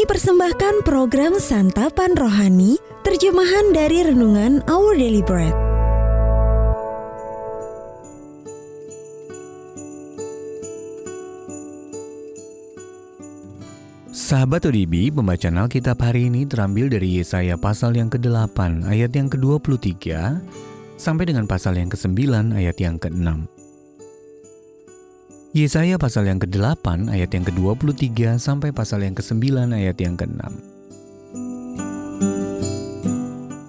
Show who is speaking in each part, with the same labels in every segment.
Speaker 1: Kami persembahkan program Santapan Rohani, terjemahan dari Renungan Our Daily Bread.
Speaker 2: Sahabat ODB, pembacaan Alkitab hari ini terambil dari Yesaya pasal yang ke-8 ayat yang ke-23 sampai dengan pasal yang ke-9 ayat yang ke-6. Yesaya pasal yang ke-8 ayat yang ke-23 sampai pasal yang ke-9 ayat yang ke-6.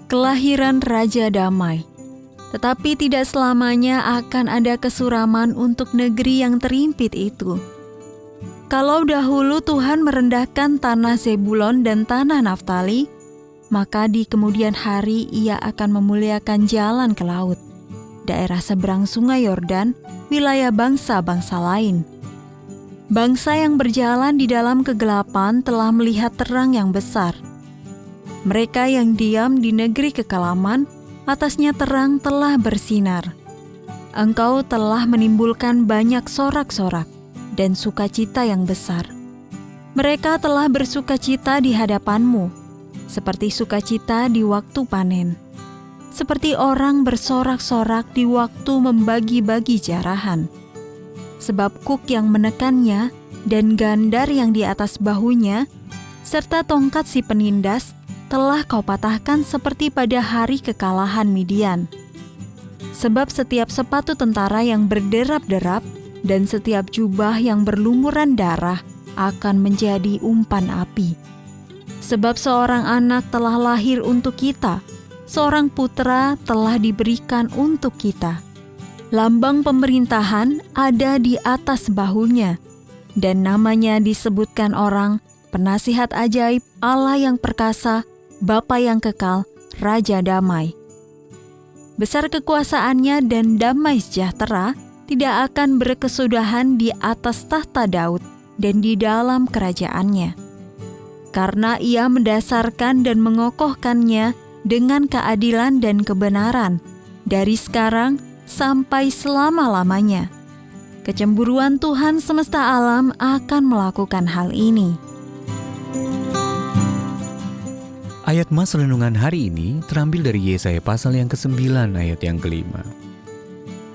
Speaker 3: Kelahiran Raja Damai. Tetapi tidak selamanya akan ada kesuraman untuk negeri yang terimpit itu. Kalau dahulu Tuhan merendahkan tanah Zebulon dan tanah Naftali, maka di kemudian hari Ia akan memuliakan jalan ke laut, daerah seberang sungai Yordan, wilayah bangsa-bangsa lain. Bangsa yang berjalan di dalam kegelapan telah melihat terang yang besar. Mereka yang diam di negeri kekelaman, atasnya terang telah bersinar. Engkau telah menimbulkan banyak sorak-sorak dan sukacita yang besar. Mereka telah bersukacita di hadapanmu, seperti sukacita di waktu panen. Seperti orang bersorak-sorak di waktu membagi-bagi jarahan. Sebab kuk yang menekannya dan gandar yang di atas bahunya, serta tongkat si penindas, telah kau patahkan seperti pada hari kekalahan Midian. Sebab setiap sepatu tentara yang berderap-derap dan setiap jubah yang berlumuran darah akan menjadi umpan api. Sebab seorang anak telah lahir untuk kita, seorang putra telah diberikan untuk kita. Lambang pemerintahan ada di atas bahunya, dan namanya disebutkan orang, Penasihat Ajaib, Allah yang perkasa, Bapa yang kekal, Raja Damai. Besar kekuasaannya dan damai sejahtera tidak akan berkesudahan di atas tahta Daud dan di dalam kerajaannya. Karena Ia mendasarkan dan mengokohkannya dengan keadilan dan kebenaran, dari sekarang sampai selama-lamanya. Kecemburuan Tuhan semesta alam akan melakukan hal ini.
Speaker 2: Ayat mas renungan hari ini terambil dari Yesaya pasal yang ke-9 ayat yang ke-5.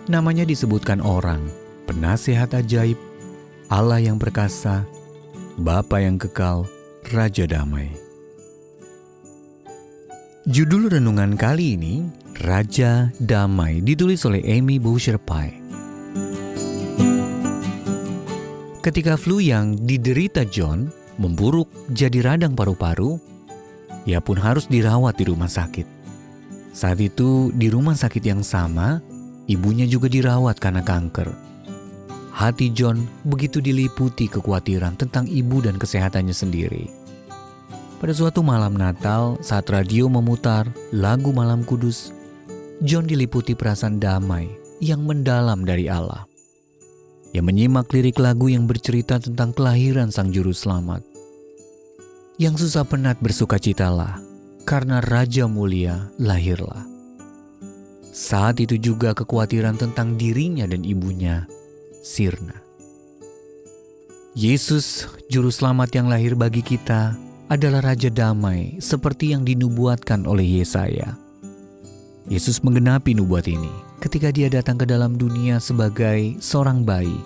Speaker 2: Namanya disebutkan orang, Penasihat Ajaib, Allah yang perkasa, Bapa yang kekal, Raja Damai. Judul renungan kali ini, Raja Damai, ditulis oleh Amy Boucher Pye. Ketika flu yang diderita John memburuk jadi radang paru-paru, ia pun harus dirawat di rumah sakit. Saat itu di rumah sakit yang sama, ibunya juga dirawat karena kanker. Hati John begitu diliputi kekhawatiran tentang ibu dan kesehatannya sendiri. Pada suatu malam Natal, saat radio memutar lagu Malam Kudus, John diliputi perasaan damai yang mendalam dari Allah. Ia menyimak lirik lagu yang bercerita tentang kelahiran Sang Juru Selamat. Yang susah penat bersukacitalah, karena Raja Mulia lahirlah. Saat itu juga kekhawatiran tentang dirinya dan ibunya sirna. Yesus, Juru Selamat yang lahir bagi kita, adalah Raja Damai seperti yang dinubuatkan oleh Yesaya. Yesus menggenapi nubuat ini ketika Dia datang ke dalam dunia sebagai seorang bayi,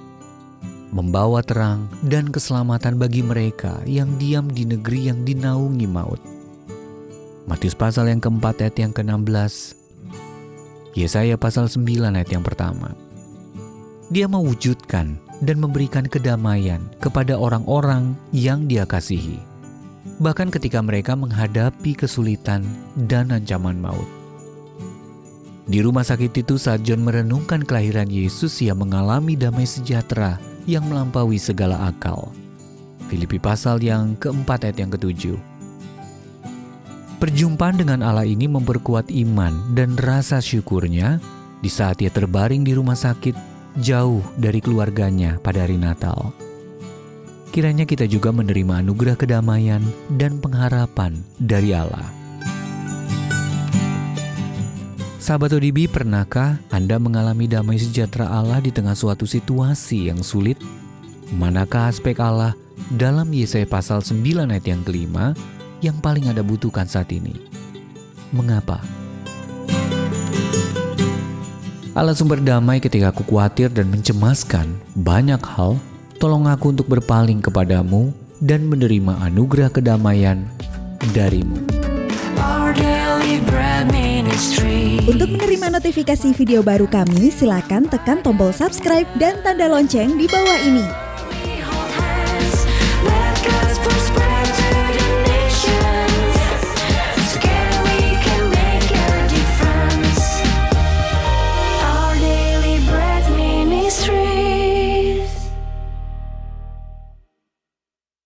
Speaker 2: membawa terang dan keselamatan bagi mereka yang diam di negeri yang dinaungi maut. Matius pasal yang keempat ayat yang ke-16, Yesaya pasal 9 ayat yang pertama. Dia mewujudkan dan memberikan kedamaian kepada orang-orang yang Dia kasihi, bahkan ketika mereka menghadapi kesulitan dan ancaman maut. Di rumah sakit itu saat John merenungkan kelahiran Yesus, ia mengalami damai sejahtera yang melampaui segala akal. Filipi pasal yang keempat ayat yang ke-7. Perjumpaan dengan Allah ini memperkuat iman dan rasa syukurnya di saat ia terbaring di rumah sakit jauh dari keluarganya pada hari Natal. Kiranya kita juga menerima anugerah kedamaian dan pengharapan dari Allah. Sahabat ODB, pernahkah Anda mengalami damai sejahtera Allah di tengah suatu situasi yang sulit? Manakah aspek Allah dalam Yesaya pasal 9 ayat yang kelima yang paling Anda butuhkan saat ini. Mengapa? Allah sumber damai ketika aku khawatir dan mencemaskan banyak hal, tolong aku untuk berpaling kepadamu dan menerima anugerah kedamaian darimu.
Speaker 1: Untuk menerima notifikasi video baru kami, silakan tekan tombol subscribe dan tanda lonceng di bawah ini.